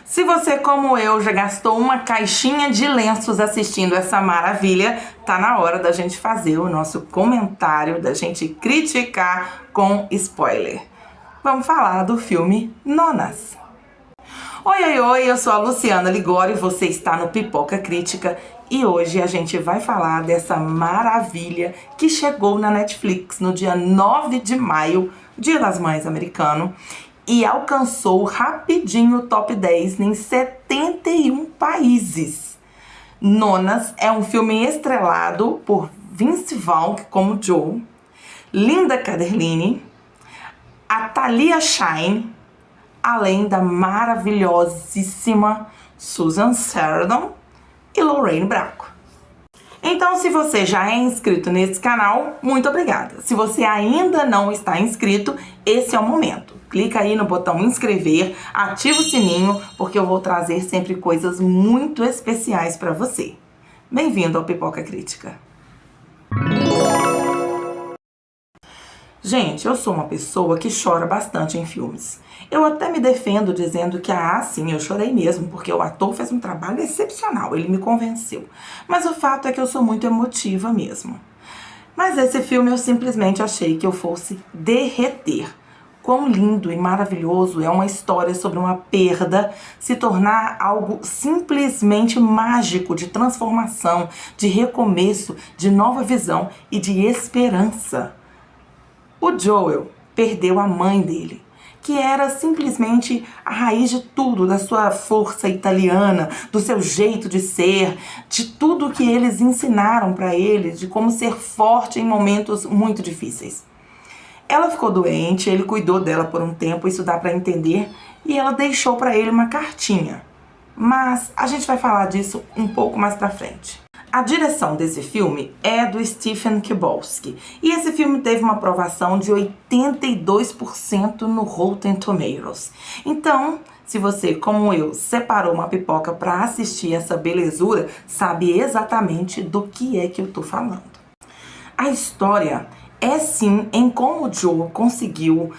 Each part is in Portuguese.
Se você, como eu, já gastou uma caixinha de lenços assistindo essa maravilha, tá na hora da gente fazer o nosso comentário, da gente criticar com spoiler. Vamos falar do filme Nonas. Oi, eu sou a Luciana Ligori, você está no Pipoca Crítica e hoje a gente vai falar dessa maravilha que chegou na Netflix no dia 9 de maio, Dia das Mães americano, e alcançou rapidinho o top 10 em 71 países. Nonas é um filme estrelado por Vince Vaughn como Joe, Linda Cardellini, a Talia Shine, além da maravilhosíssima Susan Sarandon e Lorraine Bracco. Então, se você já é inscrito nesse canal, muito obrigada. Se você ainda não está inscrito, esse é o momento. Clica aí no botão inscrever, ativa o sininho, porque eu vou trazer sempre coisas muito especiais para você. Bem-vindo ao Pipoca Crítica. Gente, eu sou uma pessoa que chora bastante em filmes. Eu até me defendo dizendo que, sim, eu chorei mesmo, porque o ator fez um trabalho excepcional, ele me convenceu. Mas o fato é que eu sou muito emotiva mesmo. Mas esse filme eu simplesmente achei que eu fosse derreter. Quão lindo e maravilhoso é uma história sobre uma perda se tornar algo simplesmente mágico, de transformação, de recomeço, de nova visão e de esperança. O Joel perdeu a mãe dele, que era simplesmente a raiz de tudo, da sua força italiana, do seu jeito de ser, de tudo que eles ensinaram para ele, de como ser forte em momentos muito difíceis. Ela ficou doente, ele cuidou dela por um tempo, isso dá para entender, e ela deixou para ele uma cartinha. Mas a gente vai falar disso um pouco mais pra frente. A direção desse filme é do Stephen Chbosky, e esse filme teve uma aprovação de 82% no Rotten Tomatoes. Então, se você, como eu, separou uma pipoca para assistir essa belezura, sabe exatamente do que é que eu tô falando. A história é sim em como o Joe conseguiu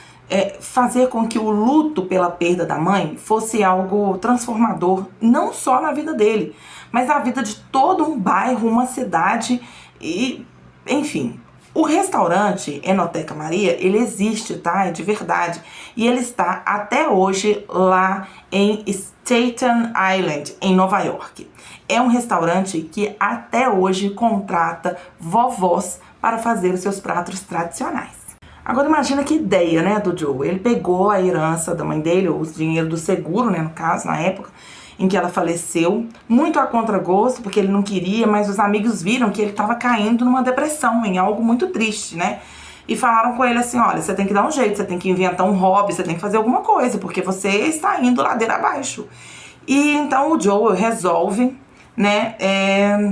fazer com que o luto pela perda da mãe fosse algo transformador, não só na vida dele, mas na vida de todo um bairro, uma cidade e, enfim. O restaurante Enoteca Maria, ele existe, tá? É de verdade. E ele está até hoje lá em Staten Island, em Nova York. É um restaurante que até hoje contrata vovós para fazer os seus pratos tradicionais. Agora imagina que ideia, né, do Joe. Ele pegou a herança da mãe dele, ou o dinheiro do seguro, né, no caso, na época em que ela faleceu, muito a contragosto, porque ele não queria, mas os amigos viram que ele estava caindo numa depressão, em algo muito triste, né? E falaram com ele assim, olha, você tem que dar um jeito, você tem que inventar um hobby, você tem que fazer alguma coisa, porque você está indo ladeira abaixo. E então o Joe resolve, né,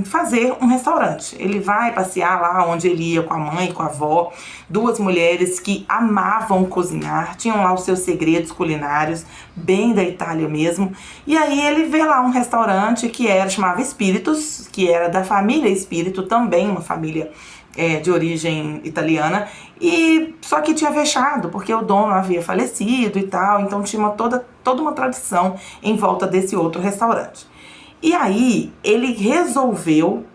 fazer um restaurante. Ele vai passear lá onde ele ia com a mãe, com a avó, duas mulheres que amavam cozinhar, tinham lá os seus segredos culinários, bem da Itália mesmo. E aí ele vê lá um restaurante que chamava Espíritos, que era da família Espírito, também uma família de origem italiana, e só que tinha fechado, porque o dono havia falecido e tal, então tinha toda uma tradição em volta desse outro restaurante. E aí, ele resolveu,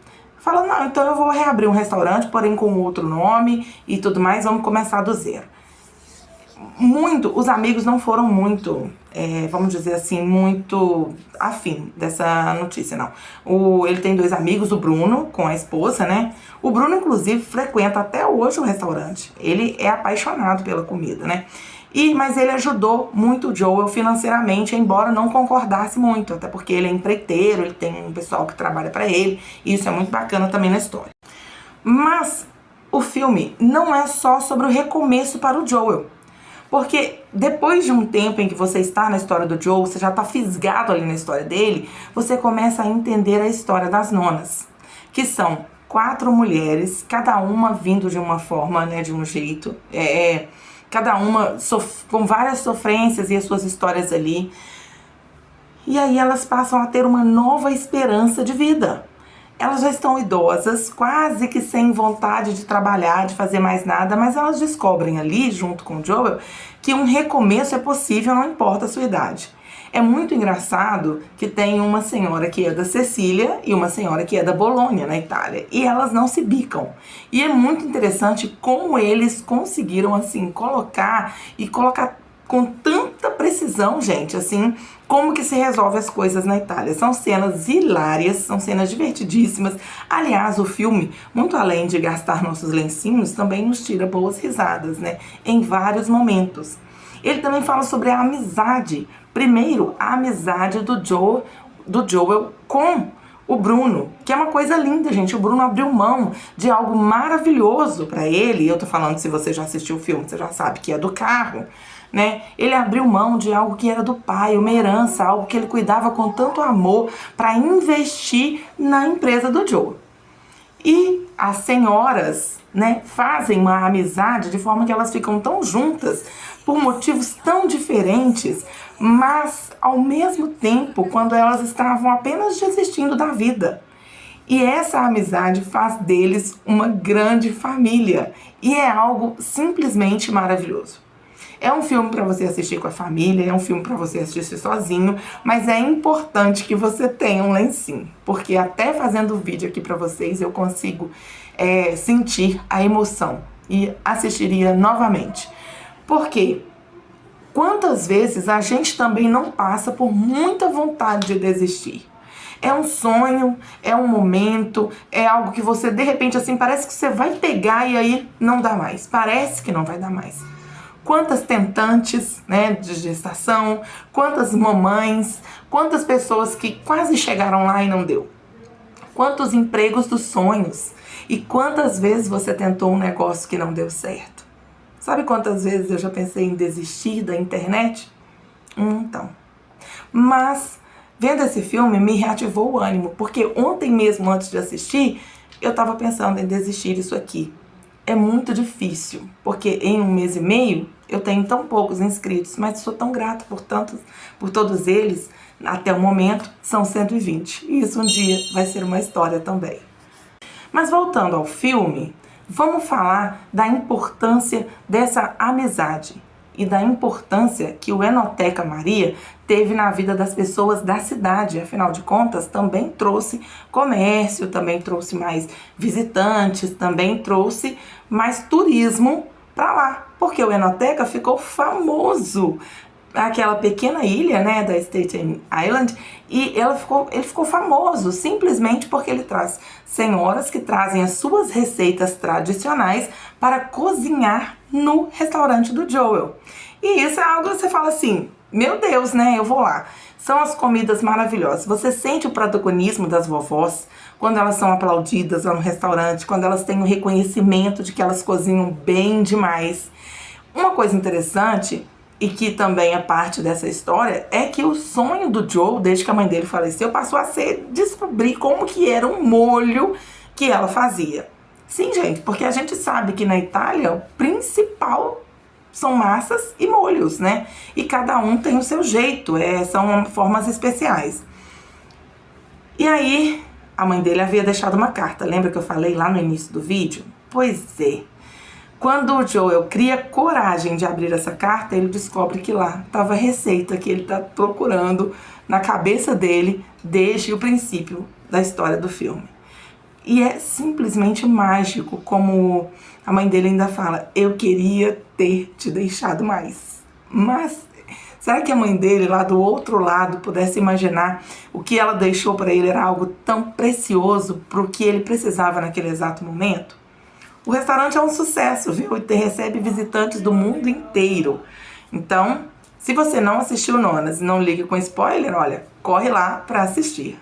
falou, não, então eu vou reabrir um restaurante, porém com outro nome e tudo mais, vamos começar do zero. Os amigos não foram muito, vamos dizer assim, muito afim dessa notícia, não. Ele tem dois amigos, o Bruno, com a esposa, né? O Bruno, inclusive, frequenta até hoje o restaurante. Ele é apaixonado pela comida, né? Mas ele ajudou muito o Joel financeiramente, embora não concordasse muito, até porque ele é empreiteiro, ele tem um pessoal que trabalha para ele, e isso é muito bacana também na história. Mas o filme não é só sobre o recomeço para o Joel, porque depois de um tempo em que você está na história do Joel, você já está fisgado ali na história dele, você começa a entender a história das nonas, que são 4 mulheres, cada uma vindo de uma forma, né, de um jeito, cada uma com várias sofrências e as suas histórias ali. E aí elas passam a ter uma nova esperança de vida. Elas já estão idosas, quase que sem vontade de trabalhar, de fazer mais nada, mas elas descobrem ali, junto com o Joel, que um recomeço é possível, não importa a sua idade. É muito engraçado que tem uma senhora que é da Sicília e uma senhora que é da Bolônia, na Itália, e elas não se bicam. E é muito interessante como eles conseguiram, assim, colocar com tanta precisão, gente, assim, como que se resolve as coisas na Itália. São cenas hilárias, são cenas divertidíssimas. Aliás, o filme, muito além de gastar nossos lencinhos, também nos tira boas risadas, né? Em vários momentos. Ele também fala sobre a amizade. Primeiro, a amizade do Joel com o Bruno, que é uma coisa linda, gente. O Bruno abriu mão de algo maravilhoso para ele. Eu tô falando, se você já assistiu o filme, você já sabe que é do carro, né? Ele abriu mão de algo que era do pai, uma herança, algo que ele cuidava com tanto amor, para investir na empresa do Joel. E as senhoras, né, fazem uma amizade de forma que elas ficam tão juntas por motivos tão diferentes, mas ao mesmo tempo quando elas estavam apenas desistindo da vida. E essa amizade faz deles uma grande família e é algo simplesmente maravilhoso. É um filme para você assistir com a família, é um filme para você assistir sozinho, mas é importante que você tenha um lencinho, porque até fazendo o vídeo aqui para vocês eu consigo sentir a emoção e assistiria novamente. Porque quantas vezes a gente também não passa por muita vontade de desistir? É um sonho, é um momento, é algo que você de repente assim parece que você vai pegar e aí não dá mais, parece que não vai dar mais. Quantas tentantes, né, de gestação, quantas mamães, quantas pessoas que quase chegaram lá e não deu. Quantos empregos dos sonhos e quantas vezes você tentou um negócio que não deu certo. Sabe quantas vezes eu já pensei em desistir da internet? Então. Mas, vendo esse filme, me reativou o ânimo, porque ontem mesmo, antes de assistir, eu estava pensando em desistir disso aqui. É muito difícil, porque em 1 mês e meio eu tenho tão poucos inscritos, mas sou tão grata por todos eles. Até o momento são 120, e isso um dia vai ser uma história também. Mas voltando ao filme, vamos falar da importância dessa amizade e da importância que o Enoteca Maria teve na vida das pessoas da cidade. Afinal de contas, também trouxe comércio, também trouxe mais visitantes, também trouxe mais turismo para lá, porque o Enoteca ficou famoso. Aquela pequena ilha, né, da Staten Island, e ele ficou famoso simplesmente porque ele traz senhoras que trazem as suas receitas tradicionais para cozinhar no restaurante do Joel. E isso é algo que você fala assim, meu Deus, né, eu vou lá. São as comidas maravilhosas. Você sente o protagonismo das vovós quando elas são aplaudidas lá no restaurante, quando elas têm o reconhecimento de que elas cozinham bem demais. Uma coisa interessante, e que também é parte dessa história, é que o sonho do Joe, desde que a mãe dele faleceu, passou a ser descobrir como que era um molho que ela fazia. Sim, gente, porque a gente sabe que na Itália o principal são massas e molhos, né? E cada um tem o seu jeito, são formas especiais. E aí, a mãe dele havia deixado uma carta, lembra que eu falei lá no início do vídeo? Pois é. Quando o Joel cria coragem de abrir essa carta, ele descobre que lá estava a receita que ele está procurando na cabeça dele desde o princípio da história do filme. E é simplesmente mágico, como a mãe dele ainda fala, eu queria ter te deixado mais. Mas será que a mãe dele lá do outro lado pudesse imaginar o que ela deixou para ele era algo tão precioso para o que ele precisava naquele exato momento? O restaurante é um sucesso, viu? E recebe visitantes do mundo inteiro. Então, se você não assistiu Nonas e não liga com spoiler, olha, corre lá para assistir.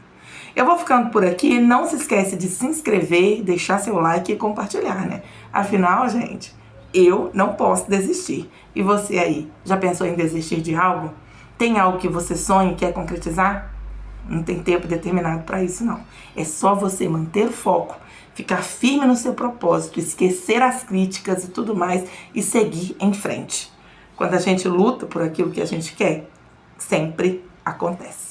Eu vou ficando por aqui. Não se esquece de se inscrever, deixar seu like e compartilhar, né? Afinal, gente, eu não posso desistir. E você aí, já pensou em desistir de algo? Tem algo que você sonha e quer concretizar? Não tem tempo determinado para isso, não. É só você manter o foco, ficar firme no seu propósito, esquecer as críticas e tudo mais e seguir em frente. Quando a gente luta por aquilo que a gente quer, sempre acontece.